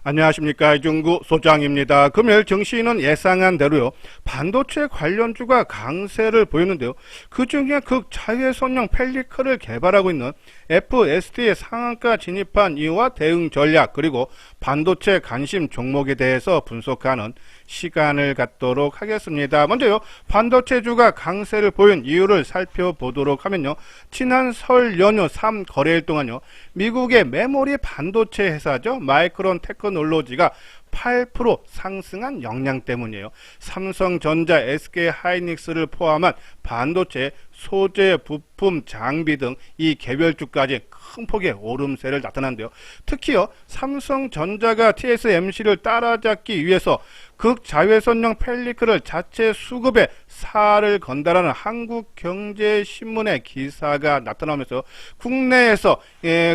안녕하십니까, 이중구 소장입니다. 금요일 증시는 예상한 대로요, 반도체 관련주가 강세를 보였는데요. 그 중에 극자외선형 펠리클을 개발하고 있는 FSD의 상한가 진입한 이유와 대응 전략, 그리고 반도체 관심 종목에 대해서 분석하는 시간을 갖도록 하겠습니다. 먼저요, 반도체주가 강세를 보인 이유를 살펴보도록 하면요, 지난 설 연휴 3거래일 동안요, 미국의 메모리 반도체 회사죠, 마이크론 테크놀로지가 8% 상승한 역량 때문이에요. 삼성전자, SK하이닉스를 포함한 반도체, 소재, 부품, 장비 등 이 개별주까지 큰 폭의 오름세를 나타난데요. 특히요, 삼성전자가 TSMC를 따라잡기 위해서 극자외선형 펠리클을 자체 수급에 살을 건다라는 한국경제신문의 기사가 나타나면서 국내에서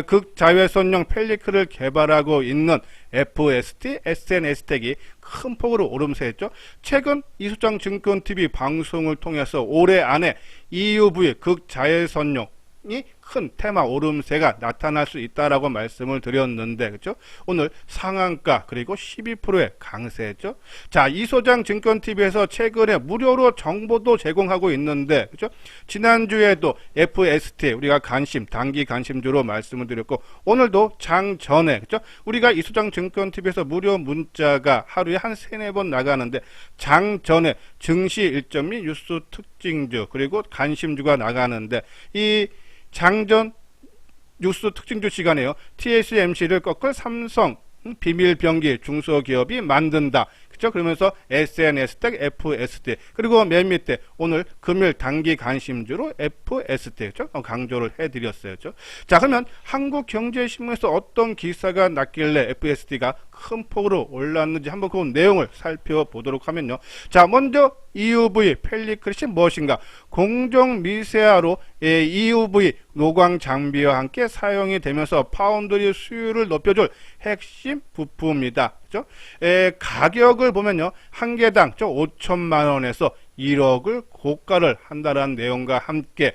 극자외선형 펠리클을 개발하고 있는 FST, SNS텍이 큰 폭으로 오름세했죠. 최근 이수장 증권TV 방송을 통해서 올해 안에 EUV 극자외선형이 큰 테마 오름세가 나타날 수 있다라고 말씀을 드렸는데, 그렇죠? 오늘 상한가 그리고 12%의 강세죠. 자, 이소장 증권TV에서 최근에 무료로 정보도 제공하고 있는데, 그렇죠? 지난주에도 FST 우리가 단기 관심주로 말씀을 드렸고, 오늘도 장 전에, 그렇죠? 우리가 이소장 증권TV에서 무료 문자가 하루에 한 3-4번 나가는데, 장 전에 증시 일정 및 뉴스 특징주 그리고 관심주가 나가는데, 이 장전 뉴스 특징주 시간에요, TSMC를 꺾을 삼성 비밀병기 중소기업이 만든다, 그렇죠? 그러면서 SNS텍, FST, 그리고 맨 밑에 오늘 금요일 단기 관심주로 FST, 그렇죠? 강조를 해드렸어요. 그렇죠? 자, 그러면 한국경제신문에서 어떤 기사가 났길래 FST가 큰 폭으로 올랐는지 한번 그 내용을 살펴보도록 하면요. 자, 먼저 EUV 펠리클이 무엇인가? 공정 미세화로 EUV 노광 장비와 함께 사용이 되면서 파운드리 수율을 높여줄 핵심 부품이다. 그죠? 가격을 보면요, 한 개당 5천만 원에서 1억을 고가를 한다는 내용과 함께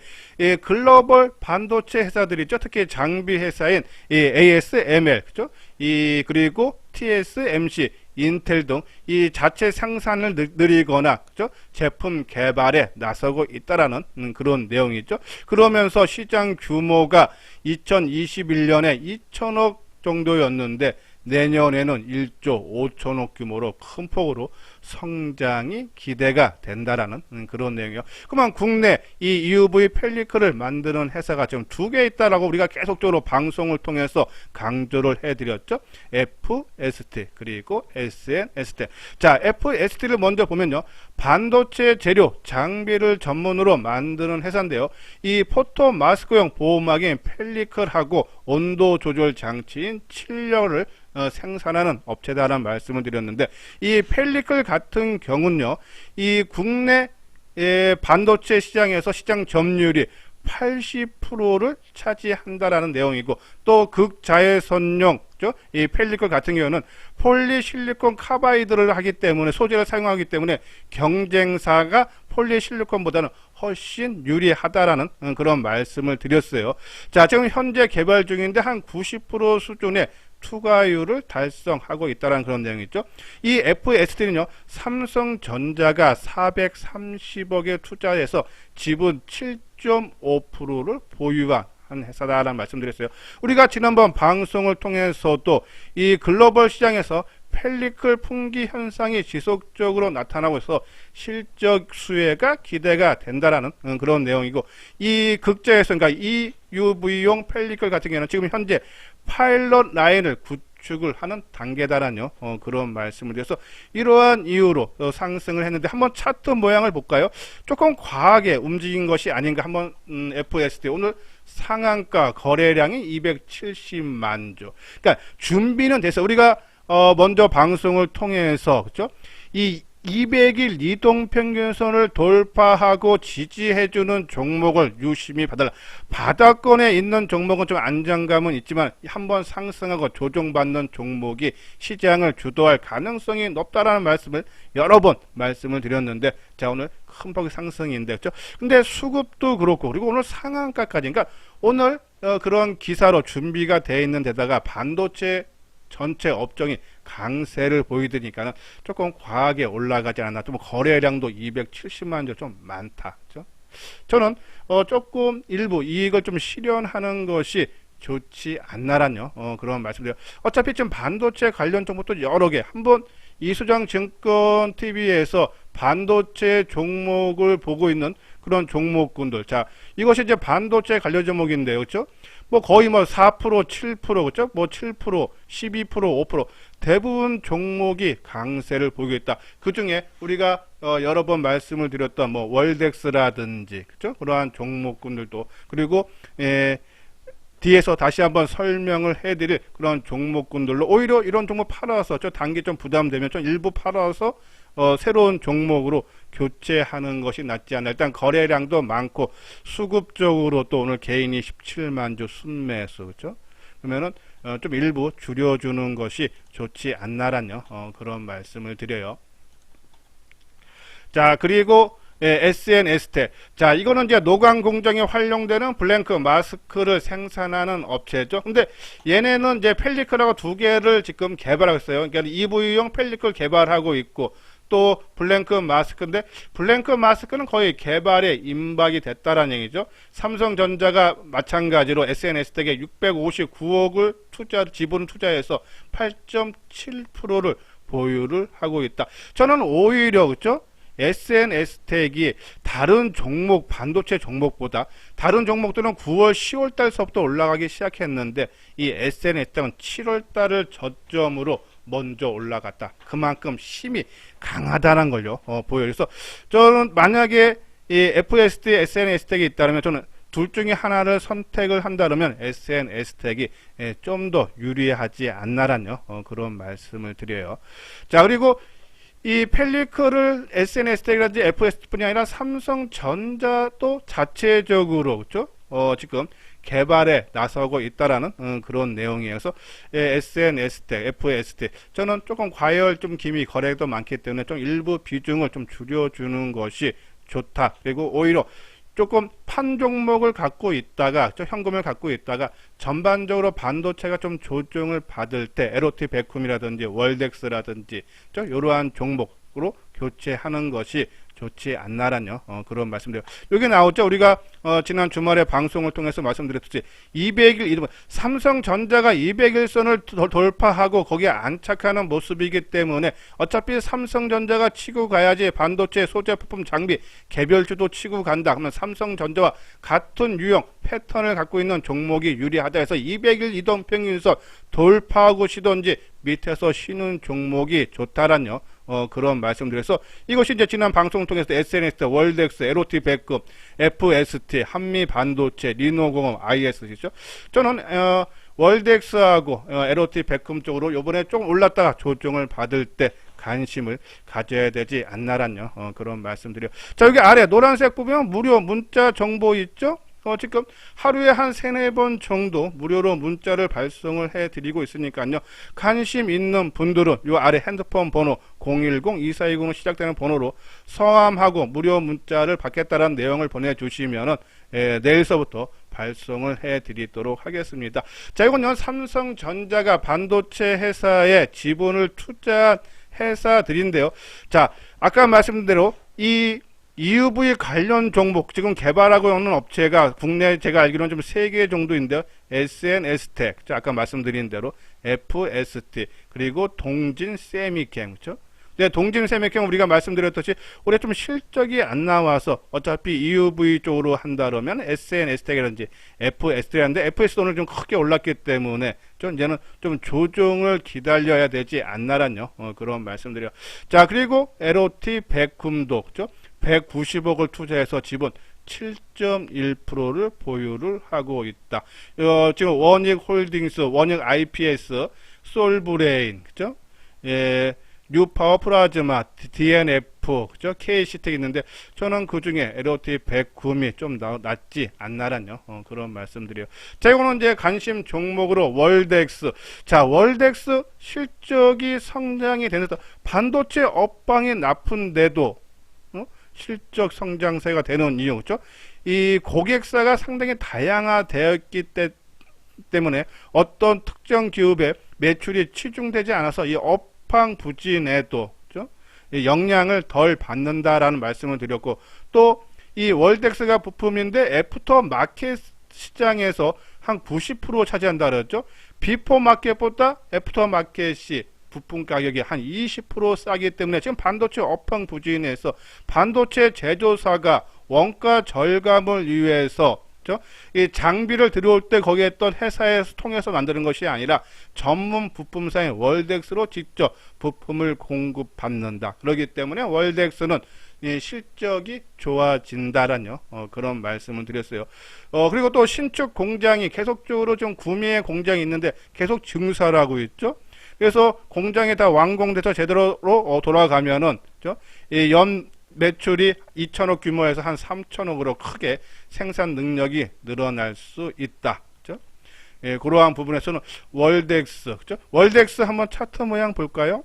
글로벌 반도체 회사들이죠, 특히 장비 회사인 ASML, 그죠? 그리고 TSMC, 인텔 등 이 자체 생산을 늘리거나, 그죠? 제품 개발에 나서고 있다라는 그런 내용이죠. 그러면서 시장 규모가 2021년에 2천억 정도였는데 내년에는 1조 5천억 규모로 큰 폭으로 성장이 기대가 된다라는 그런 내용이요. 그러면 국내 이 EUV 펠리클을 만드는 회사가 지금 2개 있다라고 우리가 계속적으로 방송을 통해서 강조를 해드렸죠. FST 그리고 SNST. 자, FST를 먼저 보면요, 반도체 재료 장비를 전문으로 만드는 회사인데요, 이 포토 마스크용 보호막인 펠리클하고 온도 조절 장치인 칠열을 생산하는 업체다라는 말씀을 드렸는데, 이 펠리클 같은 경우는요, 이 국내 반도체 시장에서 시장 점유율이 80%를 차지한다라는 내용이고, 또 극자외선용 이 펠리클 같은 경우는 폴리실리콘 카바이드를 하기 때문에, 소재를 사용하기 때문에 경쟁사가 폴리실리콘보다는 훨씬 유리하다라는 그런 말씀을 드렸어요. 자, 지금 현재 개발 중인데 한 90% 수준의 투과율을 달성하고 있다는 그런 내용이 있죠. 이 FST는요, 삼성전자가 430억에 투자해서 지분 7.5%를 보유한 회사다라는 말씀드렸어요. 우리가 지난번 방송을 통해서도 이 글로벌 시장에서 펠리클 풍기 현상이 지속적으로 나타나고 있어 실적 수혜가 기대가 된다라는 그런 내용이고, 이 극자에서 그러니까 이 UV용 펠리클 같은 경우는 지금 현재 파일럿 라인을 구축을 하는 단계다라는 그런 말씀을 드려서 이러한 이유로 상승을 했는데, 한번 차트 모양을 볼까요? 조금 과하게 움직인 것이 아닌가. 한번 FST 오늘 상한가 거래량이 270만 주. 그러니까 준비는 돼서 우리가 먼저 방송을 통해서, 그렇죠? 이 200일 이동평균선을 돌파하고 지지해주는 종목을 유심히 받아라. 바닥권에 있는 종목은 좀 안정감은 있지만 한번 상승하고 조정받는 종목이 시장을 주도할 가능성이 높다라는 말씀을 여러 번 말씀을 드렸는데, 자, 오늘 큰 폭의 상승인데, 그렇죠? 근데 수급도 그렇고, 그리고 오늘 상한가까지, 그러니까 오늘 그런 기사로 준비가 되어 있는 데다가 반도체 전체 업종이 강세를 보이드니까는 조금 과하게 올라가지 않았나. 좀 거래량도 270만 주 좀 많다. 그죠? 저는 조금 일부 이익을 좀 실현하는 것이 좋지 않나란요. 그런 말씀드려요. 어차피 지금 반도체 관련 정보도 여러 개 한번 이수장 증권 TV에서 반도체 종목을 보고 있는 그런 종목군들. 자, 이것이 이제 반도체 관련 종목인데요. 그렇죠? 뭐 거의 뭐 4%, 7%, 그렇죠? 뭐 7%, 12%, 5% 대부분 종목이 강세를 보이고 있다. 그 중에 우리가 여러 번 말씀을 드렸던 뭐 월덱스라든지, 그렇죠? 그러한 종목군들도, 그리고 뒤에서 다시 한번 설명을 해드릴 그런 종목군들로 오히려 이런 종목 팔아서 저 단기 좀 부담되면 좀 일부 팔아서 새로운 종목으로 교체하는 것이 낫지 않나. 일단 거래량도 많고 수급적으로 또 오늘 개인이 17만 주 순매수, 그렇죠? 그러면은 좀 일부 줄여주는 것이 좋지 않나란요. 그런 말씀을 드려요. 자, 그리고 SNS텍. 자, 이거는 이제 노광 공정에 활용되는 블랭크 마스크를 생산하는 업체죠. 근데 얘네는 이제 펠리클하고 두 개를 지금 개발하고 있어요. 그러니까 EV용 펠리클 개발하고 있고, 또 블랭크 마스크인데, 블랭크 마스크는 거의 개발에 임박이 됐다라는 얘기죠. 삼성전자가 마찬가지로 SNS텍에 659억을 지분 투자해서 8.7%를 보유를 하고 있다. 저는 오히려, 그렇죠? SNS텍이 다른 종목, 반도체 종목보다 다른 종목들은 9월, 10월 달서부터 올라가기 시작했는데 이 SNS텍은 7월 달을 저점으로 먼저 올라갔다. 그만큼 힘이 강하다는 걸요. 보여요. 그래서 저는 만약에 이 FSD, SNS텍이 있다면 저는 둘 중에 하나를 선택을 한다면 SNS텍이 좀 더 유리하지 않나란요. 그런 말씀을 드려요. 자, 그리고 이 펠리클을 SNS텍이라든지 FS뿐이 아니라 삼성전자도 자체적으로, 그렇죠? 지금 개발에 나서고 있다라는 그런 내용이에요. 그래서 SNS텍, FST 저는 조금 과열 좀 기미 거래도 많기 때문에 좀 일부 비중을 좀 줄여주는 것이 좋다. 그리고 오히려 조금 판 종목을 갖고 있다가, 현금을 갖고 있다가 전반적으로 반도체가 좀 조정을 받을 때 LOT 베쿰이라든지 월덱스라든지 이러한 종목으로 교체하는 것이 좋지 않나란요. 그런 말씀드려요. 여기 나오죠. 우리가 지난 주말에 방송을 통해서 말씀드렸듯이 200일 삼성전자가 200일선을 돌파하고 거기에 안착하는 모습이기 때문에 어차피 삼성전자가 치고 가야지 반도체 소재 부품 장비 개별주도 치고 간다. 그러면 삼성전자와 같은 유형 패턴을 갖고 있는 종목이 유리하다 해서 200일 이동평균선 돌파하고 쉬던지 밑에서 쉬는 종목이 좋다란요. 그런 말씀드려서 이것이 이제 지난 방송을 통해서 SNS, 월덱스, LOT 베쿰, FST, 한미반도체, 리노공업, IS죠. 저는 월덱스하고 LOT 베쿰 쪽으로 요번에 좀 올랐다가 조정을 받을 때 관심을 가져야 되지 않나란요. 그런 말씀드려요. 자, 여기 아래 노란색 보면 무료 문자 정보 있죠? 지금 하루에 한 3-4번 정도 무료로 문자를 발송을 해드리고 있으니까요. 관심 있는 분들은 요 아래 핸드폰 번호 010-2420으로 시작되는 번호로 성함하고 무료 문자를 받겠다라는 내용을 보내주시면은 내일서부터 발송을 해드리도록 하겠습니다. 자, 이건요 삼성전자가 반도체 회사에 지분을 투자한 회사들인데요. 자, 아까 말씀드린 대로 이 EUV 관련 종목 지금 개발하고 있는 업체가 국내에 제가 알기로는 좀 3개 정도인데요. SNS텍, 아까 말씀드린 대로 FST, 그리고 동진세미캠, 그렇죠? 네, 동진세미캠 우리가 말씀드렸듯이 올해 좀 실적이 안 나와서 어차피 EUV 쪽으로 한다면 SNS텍이라든지 FST라는데 FS도 오늘 좀 크게 올랐기 때문에 좀 이제는 좀 조정을 기다려야 되지 않나란요. 그런 말씀드려요. 자, 그리고 LOT 베쿰도, 그렇죠? 190억을 투자해서 지분 7.1%를 보유를 하고 있다. 지금 원익홀딩스, 원익 IPS, 솔브레인, 그죠? 뉴파워 플라즈마, DNF, 그죠? KC텍 있는데 저는 그 중에 LOT 베쿰이 좀 낫지 않나란요. 그런 말씀드려요. 자, 이거는 이제 관심 종목으로 월덱스. 자, 월덱스 실적이 성장이 되면서 반도체 업황이 나쁜데도 실적 성장세가 되는 이유, 그렇죠? 이 고객사가 상당히 다양화되었기 때문에 어떤 특정 기업의 매출이 치중되지 않아서 이 업황 부진에도 그죠? 이 영향을 덜 받는다라는 말씀을 드렸고, 또 이 월덱스가 부품인데 애프터 마켓 시장에서 한 90% 차지한다 그랬죠. 비포 마켓보다 애프터 마켓이 부품 가격이 한 20% 싸기 때문에 지금 반도체 업황 부진에서 반도체 제조사가 원가 절감을 위해서 이 장비를 들여올 때 거기에 있던 회사에서 통해서 만드는 것이 아니라 전문 부품사인 월덱스로 직접 부품을 공급받는다. 그렇기 때문에 월덱스는 실적이 좋아진다라는 그런 말씀을 드렸어요. 그리고 또 신축 공장이 계속적으로 좀 구매의 공장이 있는데 계속 증설을 하고 있죠. 그래서 공장이 다 완공돼서 제대로 돌아가면은 연 매출이 2천억 규모에서 한 3천억으로 크게 생산 능력이 늘어날 수 있다. 그죠? 예, 그러한 부분에서는 월덱스, 그죠? 월덱스 한번 차트 모양 볼까요?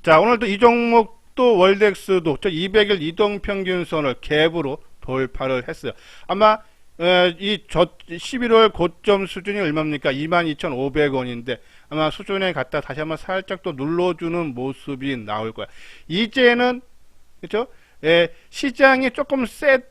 자, 오늘도 이 종목도 월덱스도 200일 이동평균선을 갭으로 돌파를 했어요. 아마 이 11월 고점 수준이 얼마입니까? 22,500원인데 아마 수준에 갔다 다시 한번 살짝 또 눌러주는 모습이 나올 거야. 이제는 그렇죠? 시장이 조금 센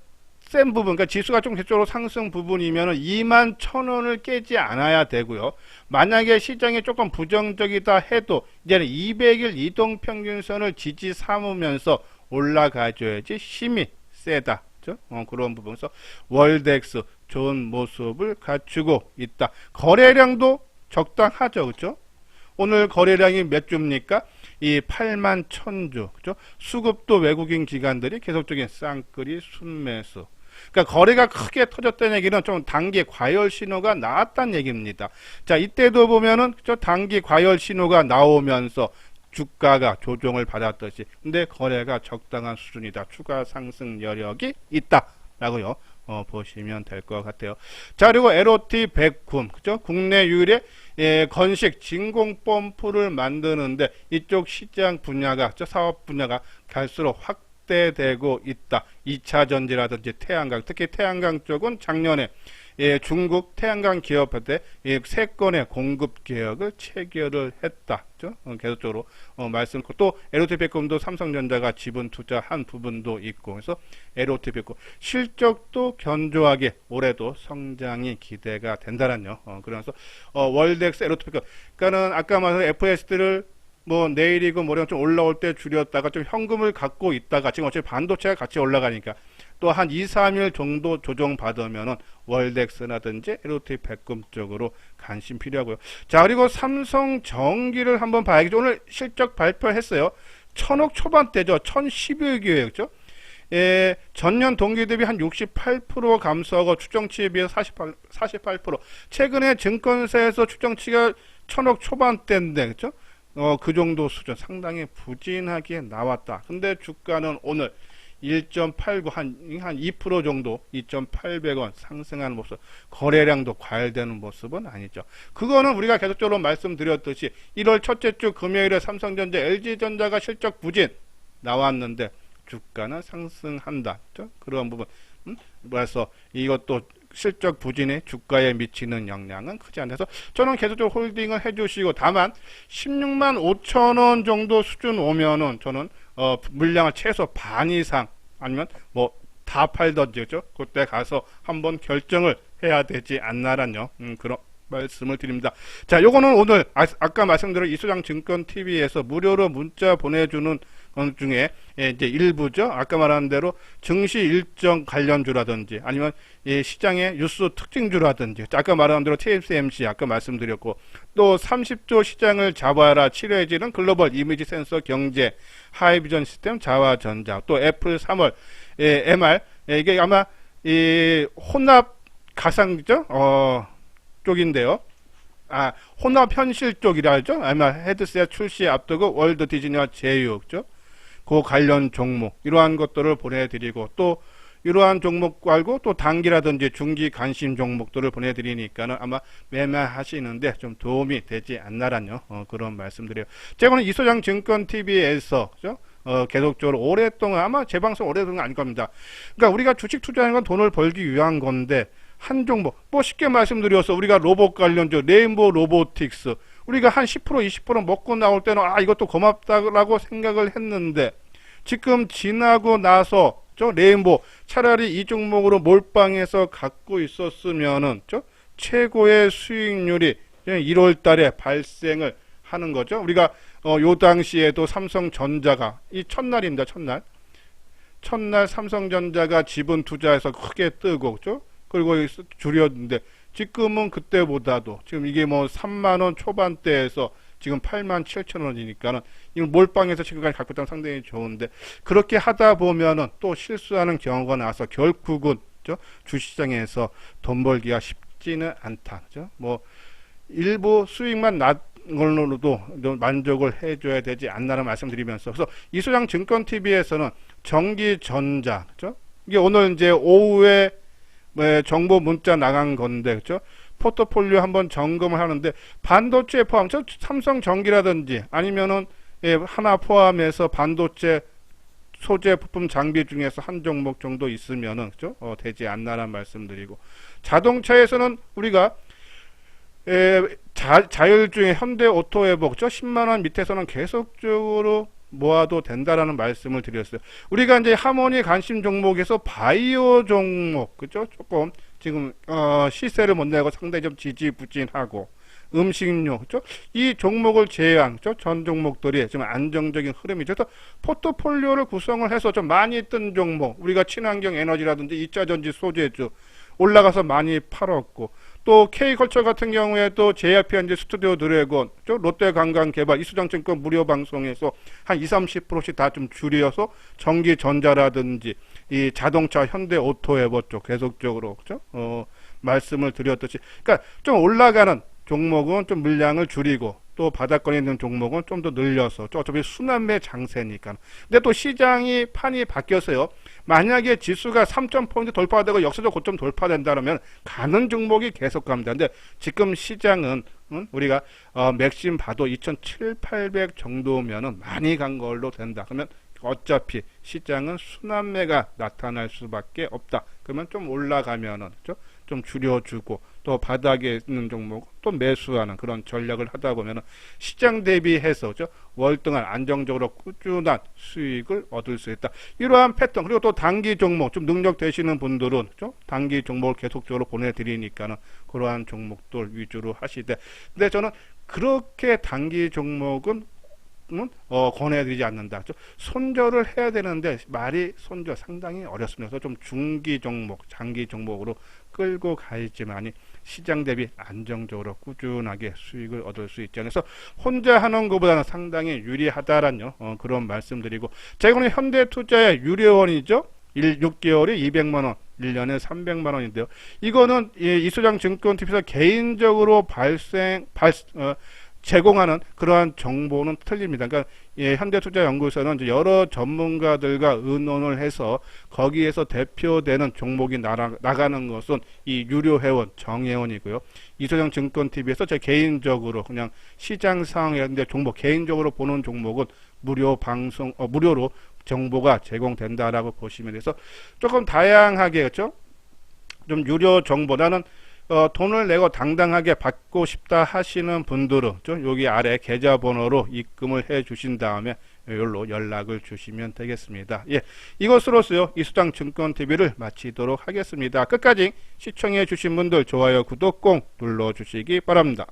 부분, 그러니까 지수가 좀 계속적으로 상승 부분이면은 21,000원을 깨지 않아야 되고요. 만약에 시장이 조금 부정적이다 해도 이제는 200일 이동평균선을 지지 삼으면서 올라가줘야지 힘이 세다. 그런 부분에서 월덱스 좋은 모습을 갖추고 있다. 거래량도 적당하죠, 그렇죠? 오늘 거래량이 몇 주입니까? 이 81,000주, 그렇죠? 수급도 외국인 기관들이 계속적인 쌍끌이 순매수. 그러니까 거래가 크게 터졌다는 얘기는 좀 단기 과열 신호가 나왔다는 얘기입니다. 자, 이때도 보면은 단기 과열 신호가 나오면서 주가가 조정을 받았듯이, 근데 거래가 적당한 수준이다. 추가 상승 여력이 있다라고요. 보시면 될 것 같아요. 자, 그리고 LOT 백쿰, 그죠? 국내 유일의 건식 진공 펌프를 만드는데 이쪽 시장 분야가, 사업 분야가 갈수록 확대되고 있다. 2차 전지라든지 태양광, 특히 태양광 쪽은 작년에 중국 태양광 기업한테 3건의 공급 계약을 체결을 했다. 계속적으로 말씀. 또 LOT 백쿰도 삼성전자가 지분 투자한 부분도 있고, 그래서 LOT 백쿰 실적도 견조하게 올해도 성장이 기대가 된다라뇨. 그러면서 월덱스 LOT 백쿰. 그러니까는 아까 말한 FSD를 뭐 내일이고 모레 좀 올라올 때 줄였다가 좀 현금을 갖고 있다가 지금 어차피 반도체가 같이 올라가니까 또 한 2, 3일 정도 조정받으면은 월덱스라든지 LOT 백쿰 쪽으로 관심 필요하고요. 자, 그리고 삼성전기를 한번 봐야겠죠. 오늘 실적 발표했어요. 1000억 초반대죠. 1011기예요. 그죠? 전년 동기 대비 한 68% 감소하고 추정치에 비해 48%. 최근에 증권사에서 추정치가 1000억 초반대인데, 그죠? 그 정도 수준 상당히 부진하게 나왔다. 근데 주가는 오늘 1.89 한 2% 정도 2,800원 상승하는 모습, 거래량도 과열되는 모습은 아니죠. 그거는 우리가 계속적으로 말씀드렸듯이 1월 첫째 주 금요일에 삼성전자, LG전자가 실적 부진 나왔는데 주가는 상승한다. 그런 부분. 그래서 이것도 실적 부진이 주가에 미치는 영향은 크지 않아서 저는 계속적으로 홀딩을 해주시고, 다만 16만 5천원 정도 수준 오면은 저는 물량을 최소 반 이상 아니면 뭐 다 팔던지, 그죠? 그때 가서 한번 결정을 해야 되지 않나라뇨. 그런 말씀을 드립니다. 자, 요거는 오늘 아까 말씀드린 이수장 증권 TV에서 무료로 문자 보내주는 것 중에 이제 일부죠. 아까 말한 대로 증시 일정 관련주라든지 아니면 시장의 뉴스 특징주라든지, 아까 말한 대로 TSMC 아까 말씀드렸고, 또 30조 시장을 잡아라 7회지는 글로벌 이미지 센서 경제, 하이비전 시스템, 자화전자, 또 애플 3월 MR, 이게 아마 이 혼합 가상죠? 쪽인데요. 혼합 현실 쪽이라 하죠. 아마 헤드셋 출시 앞두고 월드 디즈니와 제휴, 그죠? 그 관련 종목, 이러한 것들을 보내드리고, 또 이러한 종목 말고 또 단기라든지 중기 관심 종목들을 보내드리니까는 아마 매매하시는데 좀 도움이 되지 않나라뇨. 그런 말씀드려요. 제가 오늘 이소장 증권 TV에서, 그죠? 계속적으로 오랫동안, 아마 제 방송 오랫동안 아닐 겁니다. 그러니까 우리가 주식 투자하는 건 돈을 벌기 위한 건데, 한 종목, 뭐 쉽게 말씀드려서 우리가 로봇 관련주 레인보우 로보틱스, 우리가 한 10% 20% 먹고 나올 때는 이것도 고맙다라고 생각을 했는데, 지금 지나고 나서 저 레인보우 차라리 이 종목으로 몰빵해서 갖고 있었으면은 최고의 수익률이 1월 달에 발생을 하는 거죠. 우리가 요 당시에도 삼성전자가 이 첫날입니다. 첫날 삼성전자가 지분 투자해서 크게 뜨고 그리고 줄였는데, 지금은 그때보다도 지금 이게 뭐 3만원 초반대에서 지금 87,000원이니까는 이걸 몰빵해서 지금까지 갖고 있다면 상당히 좋은데, 그렇게 하다 보면은 또 실수하는 경우가 나와서 결국은 주시장에서 돈 벌기가 쉽지는 않다. 뭐 일부 수익만 난 걸로도 만족을 해줘야 되지 않나라는 말씀드리면서, 그래서 이소장 증권TV에서는 전기전자, 이게 오늘 이제 오후에 정보 문자 나간 건데, 포트폴리오 한번 점검을 하는데, 반도체 포함, 삼성전기라든지 아니면은 하나 포함해서 반도체 소재 부품 장비 중에서 한 종목 정도 있으면은 되지 않나라는 말씀드리고, 자동차에서는 우리가 자율주행 현대오토회복 10만원 밑에서는 계속적으로 모아도 된다라는 말씀을 드렸어요. 우리가 이제 하모니 관심 종목에서 바이오 종목, 조금 지금 시세를 못 내고 상당히 좀 지지부진하고, 음식료, 이 종목을 제외한 전 종목들이 좀 안정적인 흐름이죠. 그래서 포트폴리오를 구성을 해서 좀 많이 뜬 종목, 우리가 친환경 에너지라든지 2차전지 소재주 올라가서 많이 팔았고, 또 K컬처 같은 경우에 또 JYP 스튜디오 드래곤, 롯데관광개발, 이수장증권 무료 방송에서 한 20-30%씩 다 좀 줄여서 전기전자라든지 이 자동차 현대오토에버 쪽 계속적으로 말씀을 드렸듯이, 그러니까 좀 올라가는 종목은 좀 물량을 줄이고, 또 바닥권에 있는 종목은 좀 더 늘려서, 어차피 순환매 장세니까. 근데 또 시장이 판이 바뀌었어요. 만약에 지수가 3,000포인트 돌파되고 역사적 고점 돌파된다면 가는 종목이 계속 갑니다. 근데 지금 시장은 우리가 맥심 봐도 2,700-800 정도면은 많이 간 걸로 된다. 그러면 어차피 시장은 순환매가 나타날 수밖에 없다. 그러면 좀 올라가면은 좀 줄여주고, 또 바닥에 있는 종목 또 매수하는 그런 전략을 하다 보면은 시장 대비해서 월등한 안정적으로 꾸준한 수익을 얻을 수 있다. 이러한 패턴, 그리고 또 단기 종목 좀 능력 되시는 분들은 단기 종목을 계속적으로 보내드리니까는 그러한 종목들 위주로 하시되, 근데 저는 그렇게 단기 종목은 권해드리지 않는다. 손절을 해야 되는데 말이 손절 상당히 어렵습니다. 그래서 좀 중기 종목, 장기 종목으로 끌고 가야지만이 시장 대비 안정적으로 꾸준하게 수익을 얻을 수 있지 않아서 혼자 하는 것보다는 상당히 유리하다라는 그런 말씀드리고, 제가 오늘 현대투자의 유료원이죠. 6개월에 200만원, 1년에 300만원인데요. 이거는 이소장 증권TV에서 개인적으로 제공하는 그러한 정보는 틀립니다. 그러니까 현대투자연구소는 이제 여러 전문가들과 의논을 해서 거기에서 대표되는 종목이 나가는 것은 이 유료회원, 정회원이고요. 이소장 증권TV에서 제 개인적으로 그냥 시장 상황인데 종목 개인적으로 보는 종목은 무료로 정보가 제공된다라고 보시면 돼서 조금 다양하게 좀 유료 정보라는 돈을 내고 당당하게 받고 싶다 하시는 분들은 여기 아래 계좌번호로 입금을 해 주신 다음에 여기로 연락을 주시면 되겠습니다. 이것으로서요 이수장 증권TV를 마치도록 하겠습니다. 끝까지 시청해 주신 분들 좋아요, 구독 꼭 눌러 주시기 바랍니다.